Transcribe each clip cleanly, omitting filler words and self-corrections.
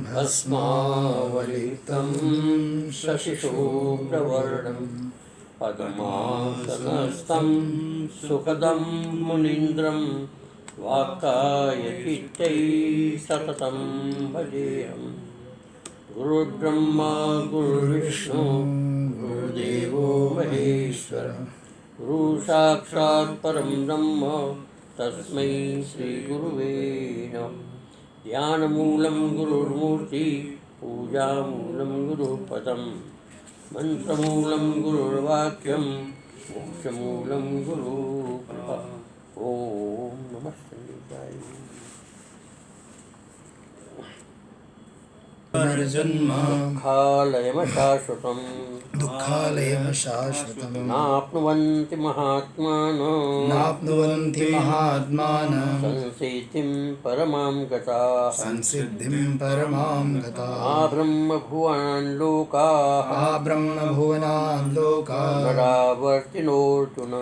भस्मावलितं शशिशुभ्रवर्णं पद्मासनस्थं सुखदं मुनीन्द्रं वाक्कायचित्तैः सततं भजेऽहम्। गुरुर्ब्रह्मा गुरुर्विष्णु गुरुर्देवो महेश्वरः गुरुसाक्षात् परं ब्रह्म तस्मै श्रीगुरुवे नमः। ध्यानमूलं गुरुर्मूर्ति पूजामूलं गुरुपदं मंत्रमूलं गुरुर्वाक्यं मोक्षमूलं गुरुकृपा। ओम नमः शिवाय। पुनर्जन्म दुःखालयं शाश्वतं नाप्नुवन्ति महात्मानः संसिद्धिं परमां गताः ब्रह्मभुवनान् लोकाः पुनरावर्तिनोऽर्जुन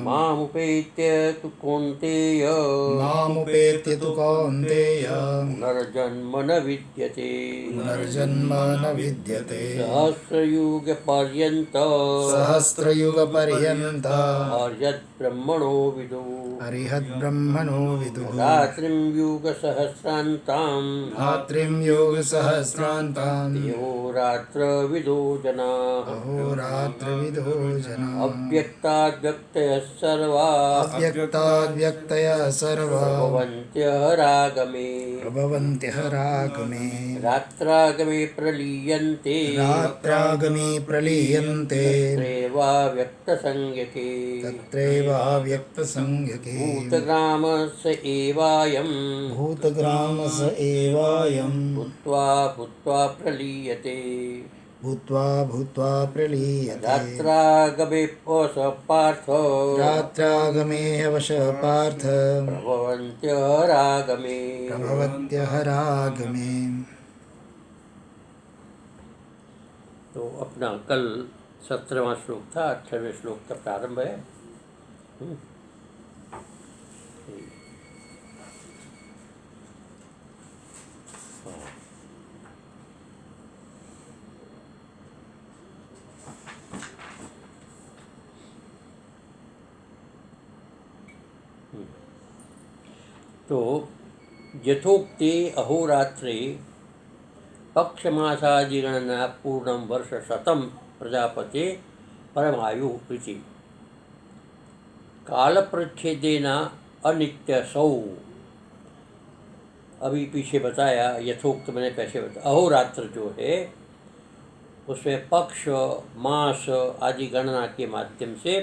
मामुपेत्य तु कौन्तेय पुनर्जन्म न विद्यते सहस्रयुगपर्यन्त अर्यद्ब्रह्मणो विदुः रात्रिं युगसहस्रान्तां अहोरात्रविदो जनाः अव्यक्ताद्व्यक्तयः सर्वा भवन्त्यः रागमे रात्रागमे प्रलीयन्ते तत्रैवाव्यक्तसंज्ञके भूतग्रामस एवायं भूत्वा प्रलीयते रात्रागमे वश पार्थ प्रभवन्त्यः रागमे। तो अपना कल 17वां श्लोक था, 18वें श्लोक का प्रारंभ है। तो यथोक्ते अहोरात्रे पक्षमासादिगणना पूर्णं वर्षशतं प्रजापते परमायु इति कालप्रच्छेदेन अनित्यसौ। अभी पीछे बताया, यथोक्त मैंने पीछे बताया, अहोरात्र जो है उसमें पक्ष मास आदि गणना के माध्यम से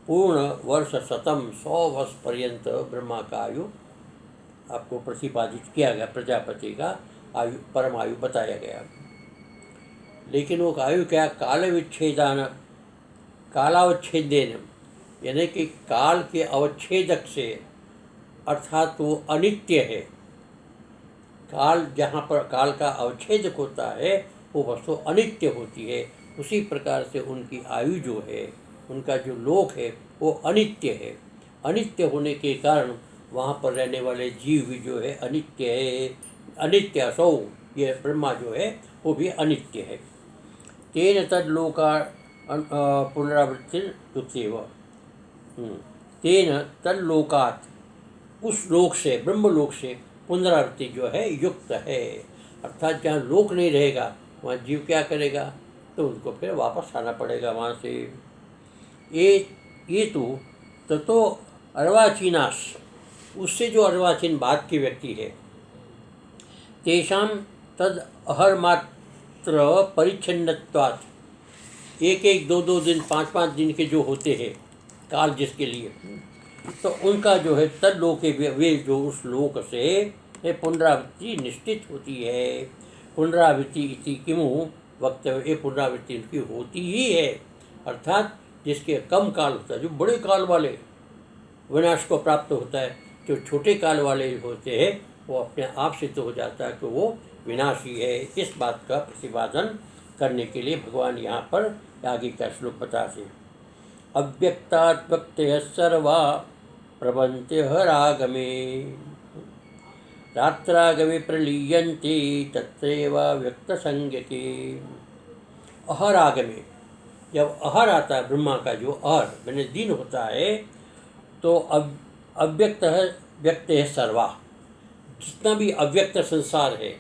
पूर्ण वर्ष शतम 100 वर्ष पर्यंत ब्रह्मा का आयु आपको प्रतिपादित किया गया, प्रजापति का आयु परम आयु बताया गया। लेकिन वो आयु क्या, कालावच्छेदेन, यानी कि काल के अवच्छेदक से, अर्थात वो अनित्य है। काल जहाँ पर काल का अवच्छेदक होता है वो वस्तु अनित्य होती है। उसी प्रकार से उनकी आयु जो है, उनका जो लोक है वो अनित्य है। अनित्य होने के कारण वहाँ पर रहने वाले जीव भी जो है अनित्य है। अनित्य असौ, ये ब्रह्मा जो है वो भी अनित्य है। तेन तद्लोका पुनरावृत्तिर्युक्तेव, तेन तल्लोकात्, उस लोक से, ब्रह्मलोक से पुनरावृत्ति जो है युक्त है। अर्थात जहाँ लोक नहीं रहेगा वहाँ जीव क्या करेगा, तो उनको फिर वापस आना पड़ेगा वहाँ से। ये तो ततो अर्वाचीनाश, उससे जो अर्वाचीन बाद के व्यक्ति है, तेषां तद अहर्मात्र परिच्छिन्नत्वात्, 1-1, 2-2 दिन, 5-5 दिन के जो होते हैं काल जिसके लिए, तो उनका जो है तद लोके, वे जो उस लोक से पुनरावृत्ति निश्चित होती है। पुनरावृत्ति इति किमु वक्तव्य, ये पुनरावृत्ति उनकी होती ही है। अर्थात जिसके कम काल होता है, जो बड़े काल वाले विनाश को प्राप्त होता है, जो छोटे काल वाले होते हैं वो अपने आप सिद्ध हो जाता है कि वो विनाशी है। इस बात का प्रतिपादन करने के लिए भगवान यहाँ पर आगे का श्लोक बताते हैं। अव्यक्तात् व्यक्तयः सर्वा प्रपंचः रागमे। रात्रागमे प्रलीयन्ते तत्रैव व्यक्तसंज्ञके। अहर आगमे, जब अहर आता है ब्रह्मा का, जो अहर मैंने दिन होता है, तो अव्यक्त है, व्यक्त है सर्वा। जितना भी अव्यक्त संसार है,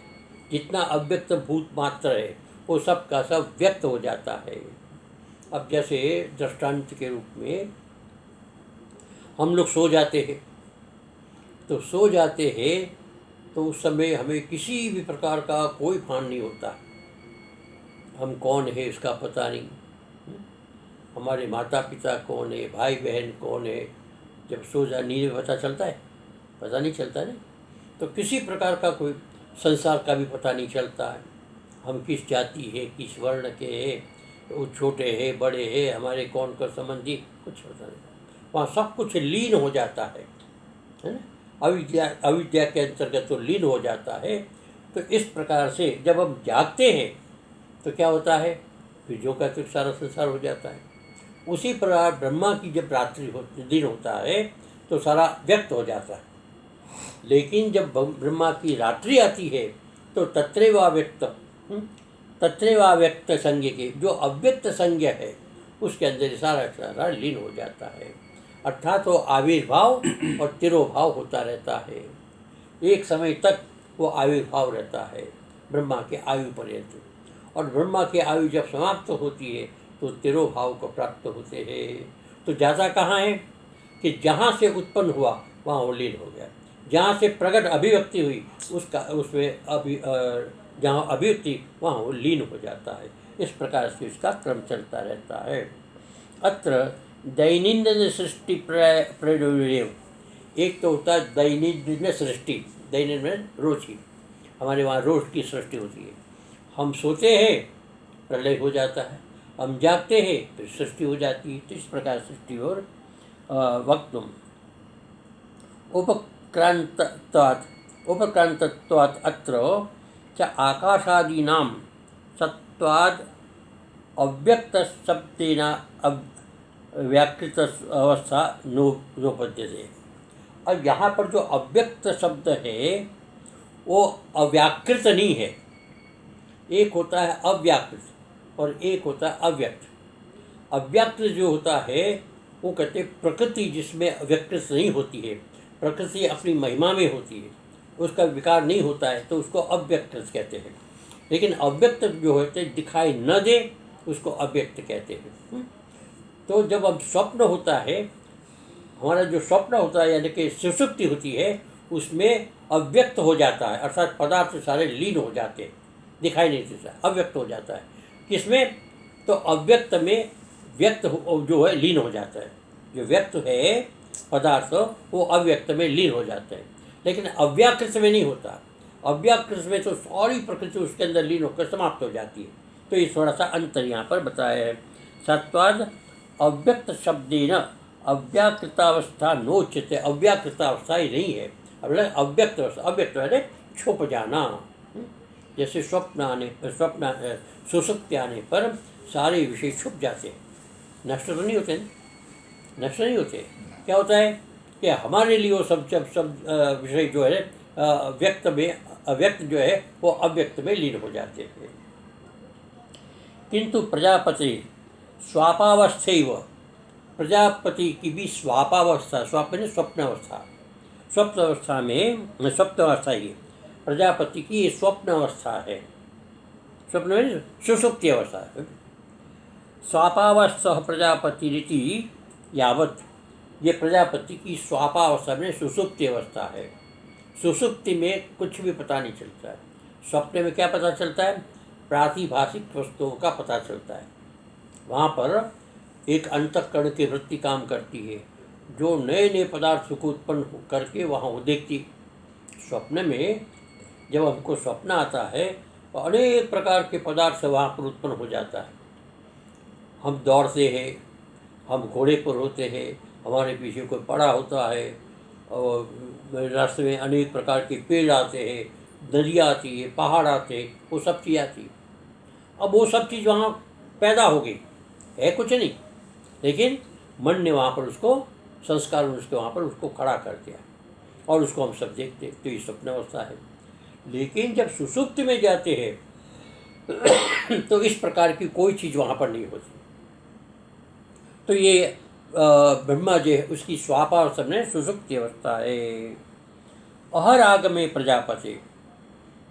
जितना अव्यक्त भूत मात्र है, वो सब का सब व्यक्त हो जाता है। अब जैसे दृष्टांत के रूप में हम लोग सो जाते हैं, तो सो जाते हैं तो उस समय हमें किसी भी प्रकार का कोई भान नहीं होता। हम कौन है इसका पता नहीं, हमारे माता पिता कौन है, भाई बहन कौन है, जब सो जा नींद में पता चलता है? पता नहीं चलता नहीं। तो किसी प्रकार का कोई संसार का भी पता नहीं चलता है। हम किस जाति है, किस वर्ण के है, वो छोटे हैं बड़े हैं, हमारे कौन का संबंधी, कुछ पता नहीं। वहाँ सब कुछ लीन हो जाता है ना। अविद्या के अंतर्गत तो लीन हो जाता है। तो इस प्रकार से जब हम जागते हैं तो क्या होता है, फिर जो कहते सारा संसार हो जाता है। उसी प्रकार ब्रह्मा की जब रात्रि दिन होता है तो सारा व्यक्त हो जाता है। लेकिन जब ब्रह्मा की रात्रि आती है तो तत्रैवाव्यक्त संज्ञ के, जो अव्यक्त संज्ञ है उसके अंदर सारा लीन हो जाता है। अर्थात वो आविर्भाव और तिरोभाव होता रहता है। एक समय तक वो आविर्भाव रहता है ब्रह्मा के आयु पर्यंत, और ब्रह्मा की आयु जब समाप्त होती है तो तिरोभाव को प्राप्त होते हैं। तो जाता कहाँ है कि जहाँ से उत्पन्न हुआ वहाँ वो लीन हो गया, जहाँ से प्रकट अभिव्यक्ति हुई उसमें जहाँ अभिव्यक्ति वहाँ वो लीन हो जाता है। इस प्रकार से इसका क्रम चलता रहता है। अत्र दैनंदिन सृष्टि प्रयोजन, एक तो होता है दैनंदिन सृष्टि, दैनिक में रोज की, हमारे वहाँ रोज की सृष्टि होती है। हम सोते हैं प्रलय हो जाता है, हम जागते हैं फिर सृष्टि हो जाती है। तो इस प्रकार सृष्टि और वक्तुम उपक्रांतत्वात् अत्र च आकाशादीनां सत्वाद अव्यक्त शब्देन व्याकृत अवस्था नोपद्यते। और यहाँ पर जो अव्यक्त शब्द है वो अव्याकृत नहीं है। एक होता है अव्याकृत और एक होता है अव्यक्त। अव्यक्त जो होता है वो कहते हैं प्रकृति जिसमें अव्यकृत नहीं होती है, प्रकृति अपनी महिमा में होती है, उसका विकार नहीं होता है, तो उसको अव्यक्त कहते हैं। लेकिन अव्यक्त जो होते दिखाई न दे उसको अव्यक्त कहते हैं। तो जब अब स्वप्न होता है, हमारा जो स्वप्न होता है यानी कि सुषुप्ति होती है, उसमें अव्यक्त हो जाता है, अर्थात पदार्थ सारे लीन हो जाते हैं, दिखाई नहीं देता, अव्यक्त हो जाता है। किसमें? तो अव्यक्त में व्यक्त जो है लीन हो जाता है। जो व्यक्त है पदार्थ वो अव्यक्त में लीन हो जाते हैं, लेकिन अव्याकृत में नहीं होता। अव्याकृत में तो सारी प्रकृति उसके अंदर लीन होकर समाप्त हो जाती है। तो ये थोड़ा सा अंतर यहाँ पर बताया है। सत्वाद अव्यक्त शब्देन अव्याकृतावस्था नोच्यते, अव्याकृतावस्था ही नहीं है। अब अव्यक्त अवस्था, अव्यक्त है छुप जाना। जैसे स्वप्न सुसुप्ति आने पर सारे विषय छुप जाते हैं, नष्ट तो नहीं होते, नष्ट नहीं होते। क्या होता है कि हमारे लिए वो सब विषय जो है व्यक्त में, अव्यक्त जो है वो अव्यक्त में लीन हो जाते हैं। किंतु प्रजापति स्वापावस्थैव, प्रजापति की भी स्वापावस्था, स्वप्न स्वप्नावस्था, स्वप्न अवस्था में स्वप्न अवस्था ही प्रजापति की ये स्वप्न अवस्था है। स्वप्न में सुषुप्ति अवस्था है। स्वापावस्था प्रजापति रीति यावत, ये प्रजापति की स्वापावस्था में सुषुप्ति अवस्था है। सुषुप्ति में कुछ भी पता नहीं चलता है। स्वप्न में क्या पता चलता है? प्रातिभाषिक वस्तुओं का पता चलता है। वहाँ पर एक अंतःकरण की वृत्ति काम करती है, जो नए नए पदार्थ को उत्पन्न करके वहाँ वो देखती। स्वप्न में जब हमको स्वप्न आता है तो अनेक प्रकार के पदार्थ वहाँ पर उत्पन्न हो जाता है। हम दौड़ते हैं, हम घोड़े पर होते हैं, हमारे पीछे कोई पड़ा होता है, और रास्ते में अनेक प्रकार के पेड़ आते हैं, नदियाँ आती है, पहाड़ आते हैं, वो सब चीज़ आती है। अब वो सब चीज़ वहाँ पैदा हो गई है, कुछ नहीं, लेकिन मन ने वहाँ पर उसको संस्कार उसके वहाँ पर उसको खड़ा कर दिया। और उसको हम सब देखते हैं, तो ये स्वप्न अवस्था है। लेकिन जब सुषुप्ति में जाते हैं तो इस प्रकार की कोई चीज़ वहाँ पर नहीं होती। तो ये ब्रह्मा जो है उसकी स्वापावस्था में सुषुप्ति अवस्था है। अहर आगमे प्रजापति,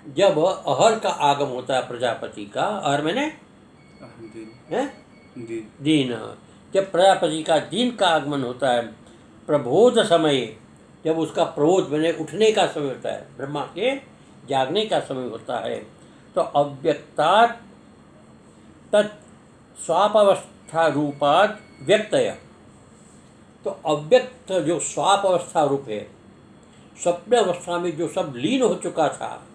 जब अहर का आगम होता है प्रजापति का, अहर मैंने दीन, जब प्रजापति का दीन का आगमन होता है, प्रबोध समय, जब उसका प्रबोध मैंने उठने का समय होता है, ब्रह्मा के जागने का समय होता है, तो अव्यक्तात् तत् स्वापावस्था रूपात् व्यक्तय, तो अव्यक्त जो स्वाप अवस्था रूप है, स्वप्न अवस्था में जो सब लीन हो चुका था,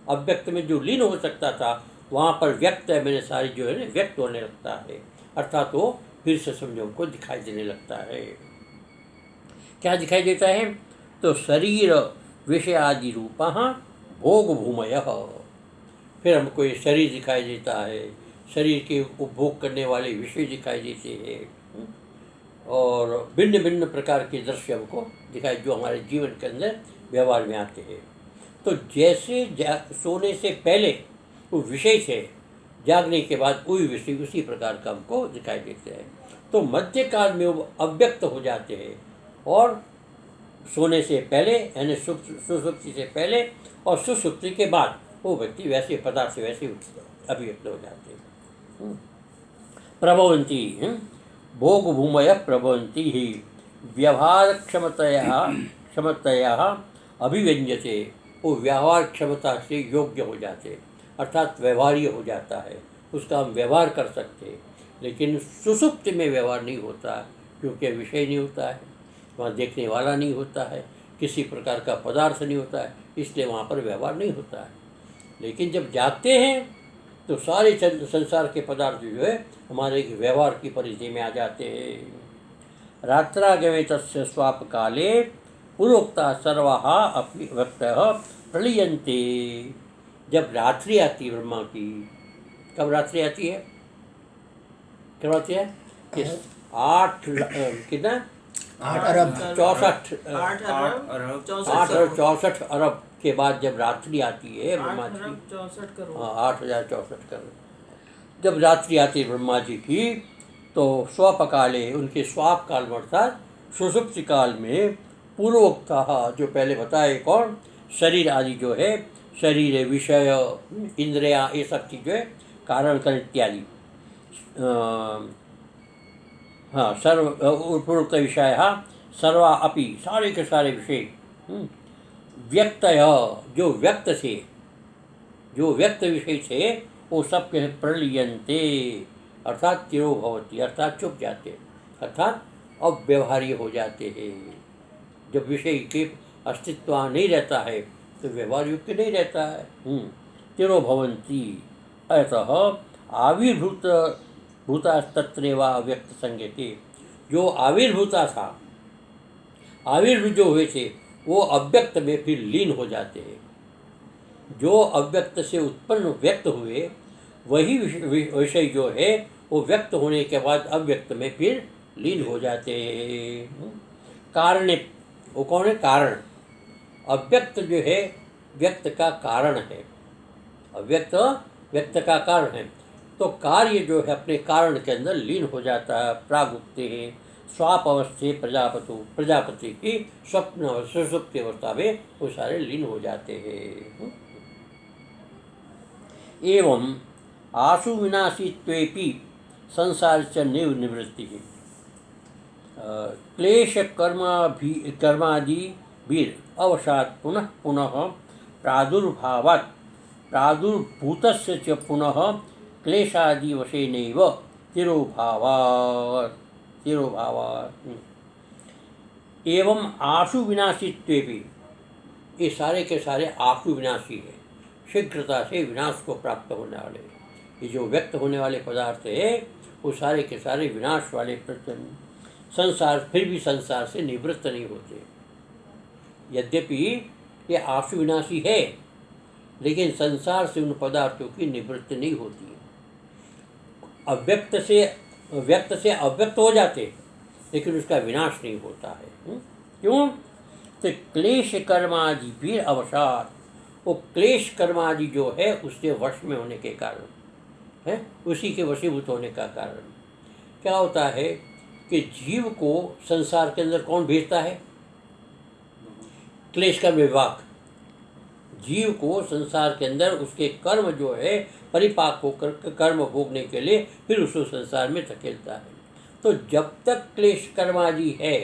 अव्यक्त में जो लीन हो सकता था, वहाँ पर व्यक्त है मैंने सारी जो है ना व्यक्त होने लगता है, अर्थात वो फिर से समझो को दिखाई देने लगता है। क्या दिखाई देता है? तो शरीर विषय आदि रूपा भोग भूमय, फिर हमको ये शरीर दिखाई देता है, शरीर के उपभोग करने वाले विषय दिखाई देते हैं, और भिन्न भिन्न प्रकार के दृश्य हमको दिखाई जो हमारे जीवन के अंदर व्यवहार में आते हैं। तो जैसे सोने से पहले वो विषय थे, जागने के बाद वही विषय उसी प्रकार का हमको दिखाई देते हैं। तो मध्यकाल में वो अव्यक्त हो जाते हैं, और सोने से पहले यानी सुसुप्ति से पहले और सुसुप्ति के बाद वो व्यक्ति वैसे पदार्थ से वैसे अभिव्यक्त हो जाते हैं। प्रभवंती भोग भूमय प्रभवंती ही व्यवहार क्षमतया अभिव्यंजते, वो व्यवहार क्षमता से योग्य हो जाते, अर्थात व्यवहार्य हो जाता है, उसका हम व्यवहार कर सकते हैं। लेकिन सुसुप्ति में व्यवहार नहीं होता, क्योंकि विषय नहीं होता है, वहाँ देखने वाला नहीं होता है, किसी प्रकार का पदार्थ नहीं होता है, इसलिए वहाँ पर व्यवहार नहीं होता है। लेकिन जब जागते हैं तो सारे संसार के पदार्थ जो है हमारे व्यवहार की परिधि में आ जाते हैं। रात्रागमे तस्य स्वाप काले पूर्वोक्ता सर्वाः अपि व्यक्तः प्रलीयन्ते, जब रात्रि आती है ब्रह्मा की, कब रात्रि आती है? कब आती है? कितना 8 अरब 864 अरब के बाद जब रात्रि आती है ब्रह्मा जी, 8,064 करोड़, जब रात्रि आती है ब्रह्मा जी की, तो स्वपकाले उनके स्वाप काल में अर्थात सुषुप्ति काल में पूर्वोक्ता जो पहले बताए कौन, शरीर आदि जो है, शरीर विषय इंद्रिया ये सब चीज़ जो है कारण करण इत्यादि, हाँ सर्व पूर्वोक्त विषय सर्वा अपि सारे के सारे विषय व्यक्त जो व्यक्त थे, जो व्यक्त विषय थे वो सब के प्रलीयन्ते अर्थात तिरोभवती, अर्थात चुप जाते, अर्थात अव्यवहार्य हो जाते हैं। जब विषय के अस्तित्व नहीं रहता है तो व्यवहार युक्त नहीं रहता है। तिरोभवंती अतः आविर्भूत भूतास्तत्रेवा अव्यक्त संज्ञते, जो आविर्भूता था, आविर्भूत जो हुए थे वो अव्यक्त में फिर लीन हो जाते हैं। जो अव्यक्त से उत्पन्न व्यक्त हुए वही विषय जो है वो व्यक्त होने के बाद अव्यक्त में फिर लीन हो जाते हैं। कारण वो कौन है? कारण। अव्यक्त जो है व्यक्त का कारण है, अव्यक्त व्यक्त का कारण है, तो कार्य जो है अपने कारण के अंदर लीन हो जाता है। प्रागुक्ते है स्वाप अवस्थे प्रजापति की स्वप्न सुषुप्ति अवस्था में वो सारे लीन हो जाते हैं। एवं आशु विनाशित्वेपि संसार च निवृत्ति क्लेश कर्मादि अवसाद पुनः पुनः प्रादुर्भावात् प्रादुर्भूतस्य च पुनः क्लेशादि वशेनैव तिरोभावात्। एवं आशु विनाशित्वेपि, ये सारे के सारे आशु विनाशी है, शीघ्रता से विनाश को प्राप्त होने वाले। ये जो व्यक्त होने वाले पदार्थ है वो सारे के सारे विनाश वाले संसार, फिर भी संसार से निवृत्त नहीं होते। यद्यपि ये आशु विनाशी है लेकिन संसार से उन पदार्थों की निवृत्ति नहीं होती है। अव्यक्त से व्यक्त से अव्यक्त हो जाते लेकिन उसका विनाश नहीं होता है। क्यों? तो क्लेश कर्मादि भी अवसाद, वो क्लेश कर्मादि जो है उसके वश में होने के कारण है, उसी के वशीभूत होने का कारण क्या होता है कि जीव को संसार के अंदर कौन भेजता है? क्लेश का विभाग जीव को संसार के अंदर उसके कर्म जो है परिपाक होकर कर्म भोगने के लिए फिर उसको संसार में धकेलता है। तो जब तक क्लेश कर्मादि है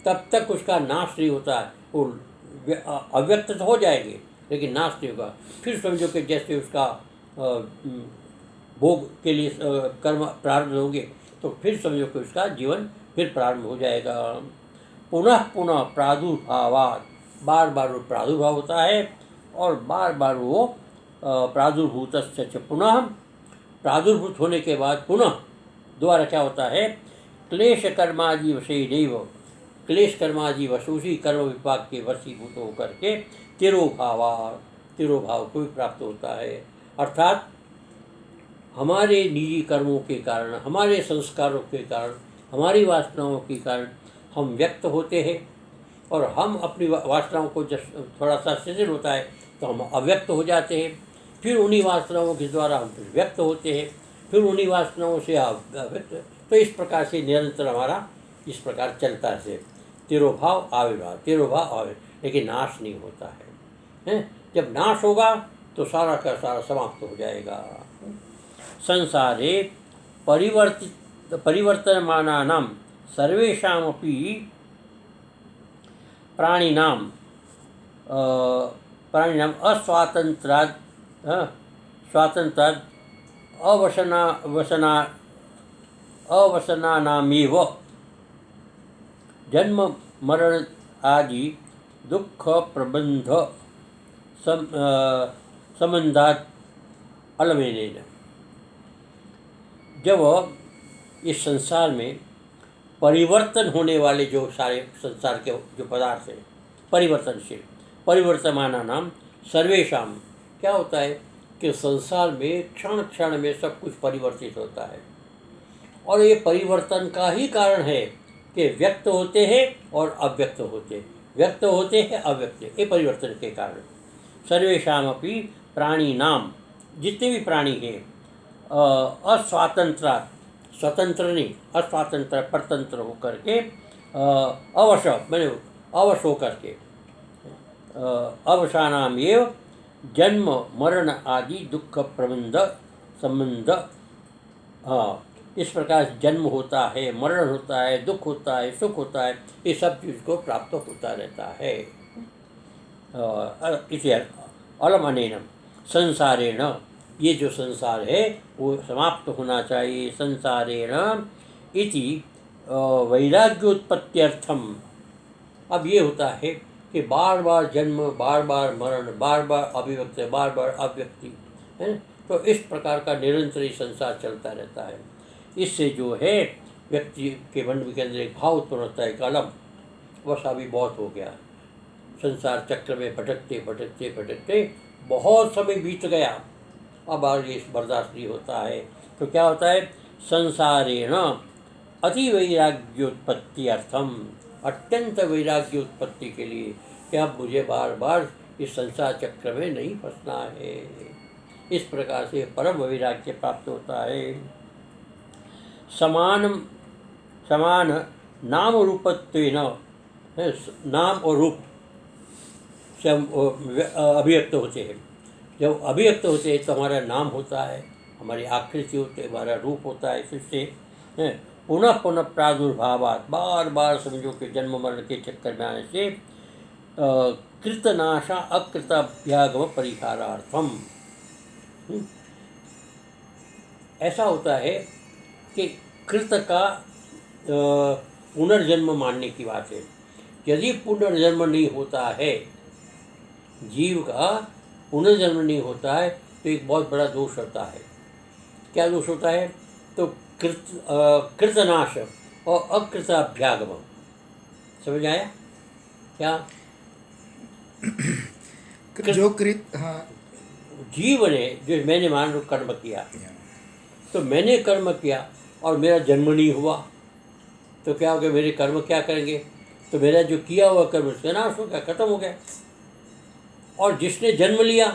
तब तक उसका नाश नहीं होता है। वो अव्यक्त तो हो जाएंगे लेकिन नाश नहीं होगा। फिर समझो कि जैसे उसका भोग के लिए कर्म प्रारंभ होंगे तो फिर समझो कि उसका जीवन फिर प्रारंभ हो जाएगा। पुनः पुनः प्रादुर्भावात, बार बार वो प्रादुर्भाव होता है और बार बार वो प्रादुर्भूत पुनः प्रादुर्भूत होने के बाद पुनः दोबारा क्या होता है? क्लेश कर्मादि वशी नहीं, क्लेश कर्मादि वश उसी कर्म विपाक के वशीभूत होकर के तिरोभाव को भी प्राप्त होता है। अर्थात हमारे निजी कर्मों के कारण, हमारे संस्कारों के कारण, हमारी वासनाओं के कारण हम व्यक्त होते हैं और हम अपनी वासनाओं को जब थोड़ा सा शिथिल होता है तो हम अव्यक्त हो जाते हैं। फिर उन्हीं वासनाओं के द्वारा हम फिर व्यक्त होते हैं, फिर उन्हीं वासनाओं से अव्यक्त। तो इस प्रकार से निरंतर हमारा इस प्रकार चलता है। तिरोभाव आविर्भाव, लेकिन नाश नहीं होता है। जब नाश होगा तो सारा का सारा समाप्त हो जाएगा। संसारे परिवर्तमानानां सर्वेषामपि प्राणिनाम अस्वातंत्रात् अवसनानामेव जन्म मरण आदि दुख प्रबंध संबंधात अलमेनेन। जब इस संसार में परिवर्तन होने वाले जो सारे संसार के जो पदार्थ हैं परिवर्तनशील, परिवर्तमाना नाम सर्वेशाम, क्या होता है कि संसार में क्षण क्षण में सब कुछ परिवर्तित होता है और ये परिवर्तन का ही कारण है कि व्यक्त होते हैं और अव्यक्त होते हैं, व्यक्त होते हैं अव्यक्त, ये परिवर्तन के कारण। सर्वेशाम अपनी प्राणी नाम, जितने भी प्राणी हैं अस्वातंत्र, स्वतंत्र नहीं, अस्वातंत्र परतंत्र होकर के अवश मैंने अवश होकर के अवसानाम एव जन्म मरण आदि दुख प्रबंध संबंध। इस प्रकार जन्म होता है, मरण होता है, दुख होता है, सुख होता है, ये सब चीज़ को प्राप्त होता रहता है। इसी अलम अनेनम संसारेण, ये जो संसार है वो समाप्त होना चाहिए। संसारेण इति वैराग्योत्पत्त्यर्थम। अब ये होता है कि बार बार जन्म, बार बार मरण, बार बार अभिव्यक्ति, बार बार अव्यक्ति है, तो इस प्रकार का निरंतर ही संसार चलता रहता है। इससे जो है व्यक्ति के मन के अंदर एक भाव उत्पन्न होता है कि अलम, बस अभी बहुत हो गया, संसार चक्र में भटकते भटकते भटकते बहुत समय बीत गया, अब आगे बर्दाश्त नहीं होता है। तो क्या होता है? संसारेण अति वैराग्योत्पत्ति अर्थम, अत्यंत वैराग्य उत्पत्ति के लिए कि अब मुझे बार बार इस संसार चक्र में नहीं फंसना है। इस प्रकार से परम वैराग्य प्राप्त होता है। समान नाम रूपत्वेन, नाम और रूप से हम अभिव्यक्त होते हैं। जब अभिव्यक्त होते हैं तो हमारा नाम होता है, हमारी आकृति होती है, हमारा रूप होता है। फिर से पुनः पुनः प्रादुर्भावात, बार बार समझो कि जन्म मरण के चक्कर में आने से कृतनाशा अकृताभ्यागम परिहारार्थम। ऐसा होता है कि कृत का पुनर्जन्म मानने की बात है। यदि पुनर्जन्म नहीं होता है, जीव का पुनर्जन्म नहीं होता है, तो एक बहुत बड़ा दोष होता है। क्या दोष होता है? तो कृतनाश और अकृताभ्यागम। समझ आया क्या? जो कृत, हाँ, जीव ने जो मैंने मान लो कर्म किया, तो मैंने कर्म किया और मेरा जन्म नहीं हुआ, तो क्या हो गया? मेरे कर्म क्या करेंगे? तो मेरा जो किया हुआ कर्म उसका नाश हो गया, खत्म हो गया। और जिसने जन्म लिया,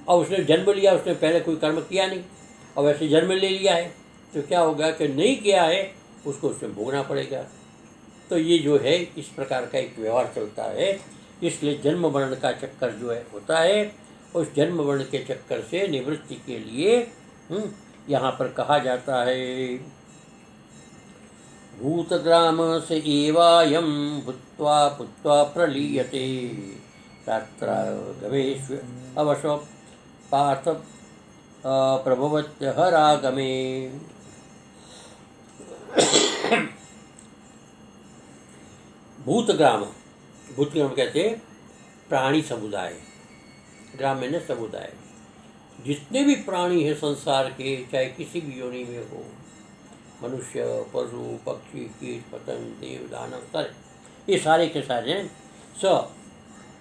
और उसने जन्म लिया, उसने पहले कोई कर्म किया नहीं और वैसे जन्म ले लिया है, तो क्या होगा कि नहीं किया है उसको उसमें भोगना पड़ेगा। तो ये जो है इस प्रकार का एक व्यवहार चलता है। इसलिए जन्म वर्ण का चक्कर जो है होता है, उस जन्म वर्ण के चक्कर से निवृत्ति के लिए यहाँ पर कहा जाता है भूतग्राम से एवायम भूत्वा भूत्वा प्रलीयते रात्रागमेष्व अवश पार्थ प्रभवत्यहरागमे। भूतग्राम, भूतग्राम कहते हैं प्राणी समुदाय, ग्राम में न समुदाय। जितने भी प्राणी हैं संसार के, चाहे किसी भी योनि में हो, मनुष्य, पशु, पक्षी, कीट, पतंग, देव, दानव, सारे, ये सारे के सारे हैं। स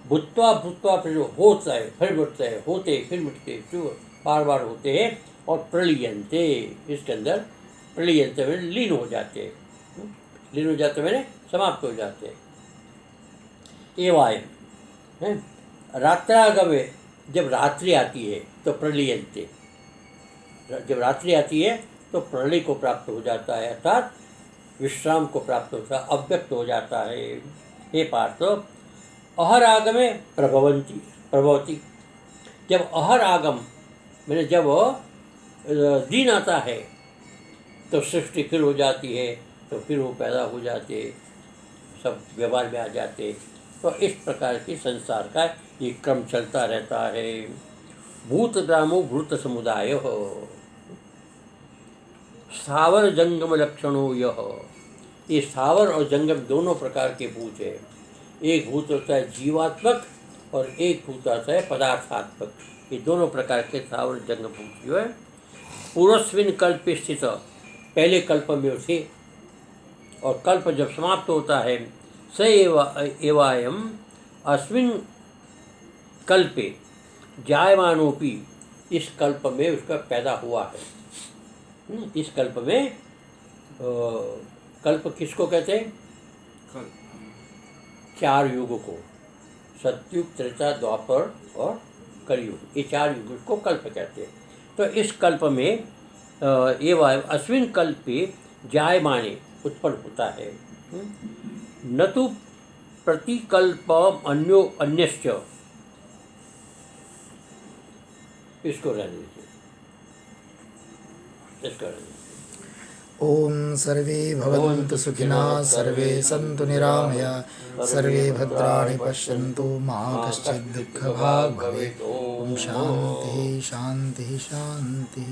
भूत्वा भूत्वा फिर होता है, फिर बढ़ते हैं, होते फिर मिटते, बार बार होते हैं और प्रलीयन्ते, इसके अंदर प्रलीयन्ते में लीन हो जाते हैं। लीन हो जाते मैंने समाप्त हो जाते हैं। एवायम रात्रागमे, जब रात्रि आती है तो प्रलीयन्ते, जब रात्रि आती है तो प्रलय को प्राप्त हो जाता है, अर्थात विश्राम को प्राप्त होता है, अव्यक्त हो जाता है। हे पार्थ, अहर आगमे प्रभवती, जब अहर आगम मैंने जब दिन आता है तो सृष्टि फिर हो जाती है, तो फिर वो पैदा हो जाते, सब व्यवहार में आ जाते। तो इस प्रकार की संसार का ये क्रम चलता रहता है। भूतग्रामो भूत समुदाय स्थावर जंगम लक्षणों यह, ये स्थावर और जंगम दोनों प्रकार के भूत है। एक भूत होता है जीवात्मक और एक भूत होता है पदार्थात्मक। ये दोनों प्रकार के स्थावर जंगम भूत जो है पूर्वस्मिन कल्प स्थित, पहले कल्प में थे और कल्प जब समाप्त होता है स एवायम अस्मिन कल्पे जायमानोपि, इस कल्प में उसका पैदा हुआ है। इस कल्प में कल्प किसको कहते हैं? चार युग को, सतयुग, त्रेता, द्वापर और कलयुग, ये चार युग को कल्प कहते हैं। तो इस कल्प में एवं अस्मिन कल्पे जायमाने उत्पन्न होता है। न तो प्रतिकल्प अन्यो अन्यश्च, इसको रहने दीजिए, इसको रहने दीजिए। ओम सर्वे भवन्तु सुखिनः, सर्वे सन्तु निरामया, सर्वे भद्राणि पश्यन्तु, मा कश्चित् दुःखभाग् भवेत्। ओम शान्तिः शान्तिः शान्तिः।